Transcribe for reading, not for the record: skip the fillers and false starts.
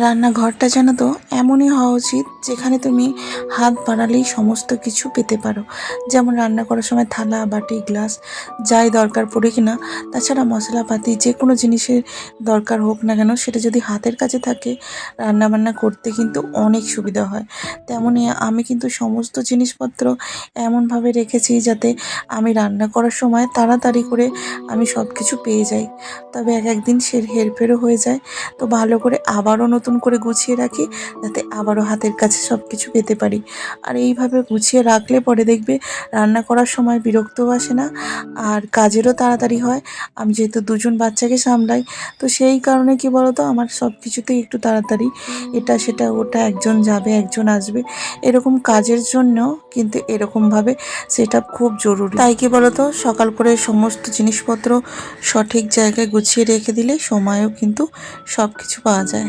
রান্নাঘরটা জানো তো এমনই হওয়া উচিত যেখানে তুমি হাত বাড়ালেই সমস্ত কিছু পেতে পারো। যেমন রান্না করার সময় থালা বাটি গ্লাস যাই দরকার পড়ে কিনা, তাছাড়া মশলাপাতি যে কোনো জিনিসের দরকার হোক না কেন, সেটা যদি হাতের কাছে থাকে রান্না বান্না করতে কিন্তু অনেক সুবিধা হয়। তেমনই আমি কিন্তু সমস্ত জিনিসপত্র এমনভাবে রেখেছি যাতে আমি রান্না করার সময় তাড়াতাড়ি করে আমি সব কিছু পেয়ে যাই। তবে এক একদিন সে হেরফেরও হয়ে যায়, তো ভালো করে আবারও নতুন করে গুছিয়ে রাখি যাতে আবারও হাতের কাছে সব কিছু পেতে পারি। আর এইভাবে গুছিয়ে রাখলে পরে দেখবে রান্না করার সময় বিরক্তও আসে না, আর কাজেরও তাড়াতাড়ি হয়। আমি যেহেতু দুজন বাচ্চাকে সামলাই, তো সেই কারণে কি বলতো, আমার সব কিছুতেই একটু তাড়াতাড়ি, এটা সেটা ওটা, একজন যাবে একজন আসবে, এরকম কাজের জন্য কিন্তু এরকমভাবে সেট আপ খুব জরুরি। তাই কি বলতো, সকাল করে সমস্ত জিনিসপত্র সঠিক জায়গায় গুছিয়ে রেখে দিলে সময়ও কিন্তু সব কিছু পাওয়া যায়।